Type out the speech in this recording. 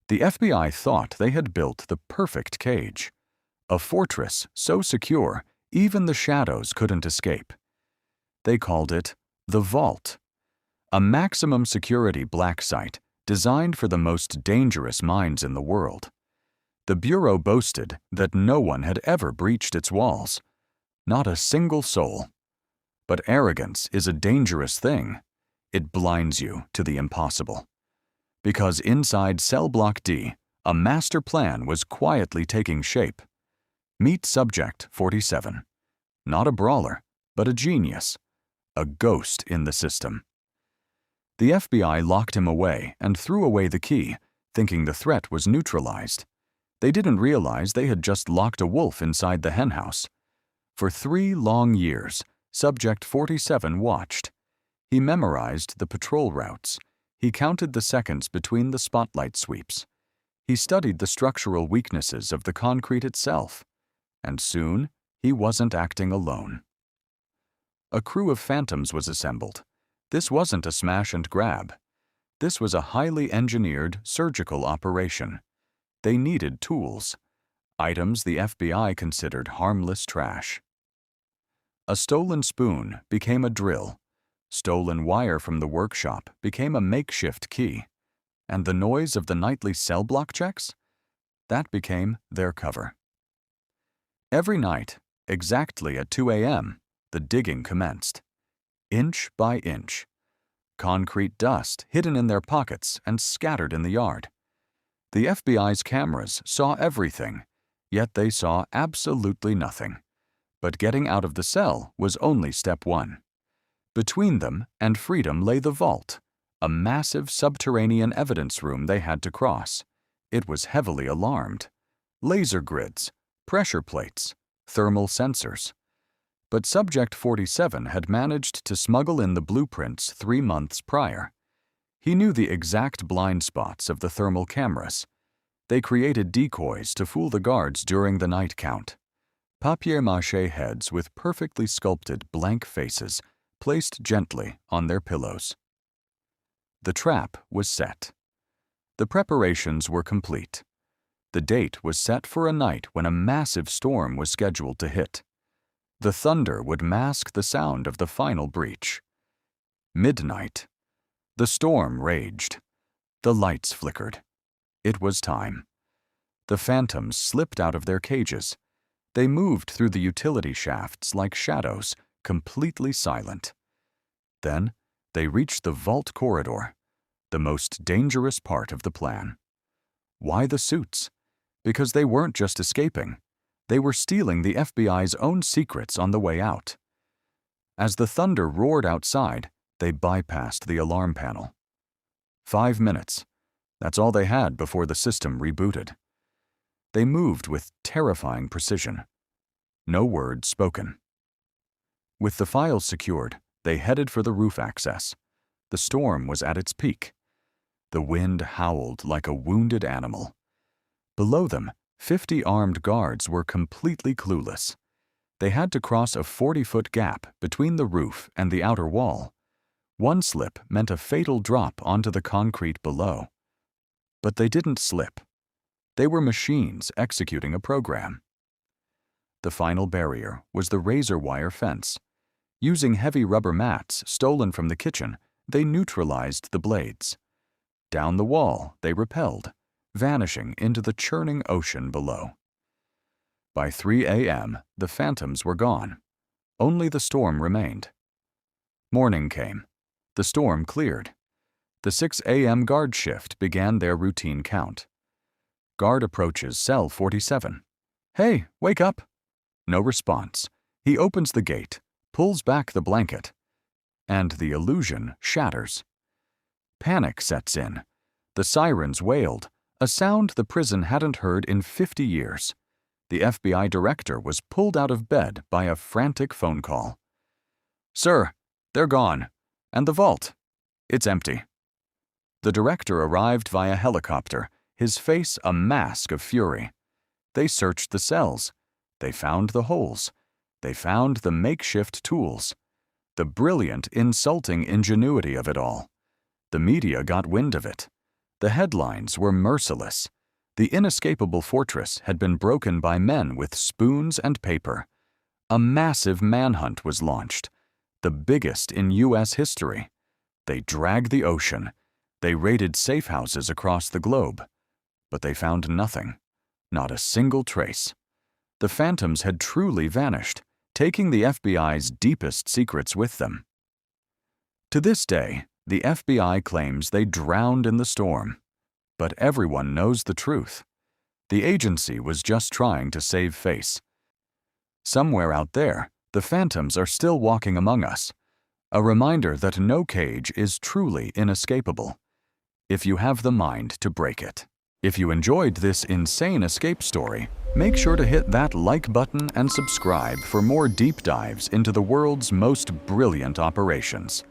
The FBI thought they had built the perfect cage, a fortress so secure even the shadows couldn't escape. They called it the Vault, a maximum security black site designed for the most dangerous minds in the world. The Bureau boasted that no one had ever breached its walls, not a single soul. But arrogance is a dangerous thing. It blinds you to the impossible. Because inside Cell Block D, a master plan was quietly taking shape. Meet Subject 47. Not a brawler, but a genius. A ghost in the system. The FBI locked him away and threw away the key, thinking the threat was neutralized. They didn't realize they had just locked a wolf inside the henhouse. For 3 long years, Subject 47 watched. He memorized the patrol routes. He counted the seconds between the spotlight sweeps. He studied the structural weaknesses of the concrete itself. And soon, he wasn't acting alone. A crew of phantoms was assembled. This wasn't a smash and grab. This was a highly engineered surgical operation. They needed tools, items the FBI considered harmless trash. A stolen spoon became a drill. Stolen wire from the workshop became a makeshift key. And the noise of the nightly cell block checks? That became their cover. Every night, exactly at 2 a.m., the digging commenced. Inch by inch. Concrete dust hidden in their pockets and scattered in the yard. The FBI's cameras saw everything, yet they saw absolutely nothing. But getting out of the cell was only step 1. Between them and freedom lay the vault, a massive subterranean evidence room they had to cross. It was heavily alarmed. Laser grids, pressure plates, thermal sensors. But Subject 47 had managed to smuggle in the blueprints 3 months prior. He knew the exact blind spots of the thermal cameras. They created decoys to fool the guards during the night count. Papier-mâché heads with perfectly sculpted blank faces placed gently on their pillows. The trap was set. The preparations were complete. The date was set for a night when a massive storm was scheduled to hit. The thunder would mask the sound of the final breach. Midnight. The storm raged. The lights flickered. It was time. The phantoms slipped out of their cages. They moved through the utility shafts like shadows, completely silent. Then, they reached the vault corridor, the most dangerous part of the plan. Why the suits? Because they weren't just escaping. They were stealing the FBI's own secrets on the way out. As the thunder roared outside, they bypassed the alarm panel. 5 minutes. That's all they had before the system rebooted. They moved with terrifying precision. No word spoken. With the files secured, they headed for the roof access. The storm was at its peak. The wind howled like a wounded animal. Below them, 50 armed guards were completely clueless. They had to cross a 40-foot gap between the roof and the outer wall. One slip meant a fatal drop onto the concrete below. But they didn't slip. They were machines executing a program. The final barrier was the razor wire fence. Using heavy rubber mats stolen from the kitchen, they neutralized the blades. Down the wall, they rappelled, vanishing into the churning ocean below. By 3 a.m., the phantoms were gone. Only the storm remained. Morning came. The storm cleared. The 6 a.m. guard shift began their routine count. Guard approaches cell 47. "Hey, wake up!" No response. He opens the gate, pulls back the blanket, and the illusion shatters. Panic sets in. The sirens wailed, a sound the prison hadn't heard in 50 years. The FBI director was pulled out of bed by a frantic phone call. "Sir, they're gone. And the vault? It's empty." The director arrived via helicopter, his face a mask of fury. They searched the cells. They found the holes. They found the makeshift tools. The brilliant, insulting ingenuity of it all. The media got wind of it. The headlines were merciless. The inescapable fortress had been broken by men with spoons and paper. A massive manhunt was launched, the biggest in U.S. history. They dragged the ocean. They raided safe houses across the globe. But they found nothing, not a single trace. The phantoms had truly vanished, taking the FBI's deepest secrets with them. To this day, the FBI claims they drowned in the storm. But everyone knows the truth. The agency was just trying to save face. Somewhere out there, the phantoms are still walking among us, a reminder that no cage is truly inescapable, if you have the mind to break it. If you enjoyed this insane escape story, make sure to hit that like button and subscribe for more deep dives into the world's most brilliant operations.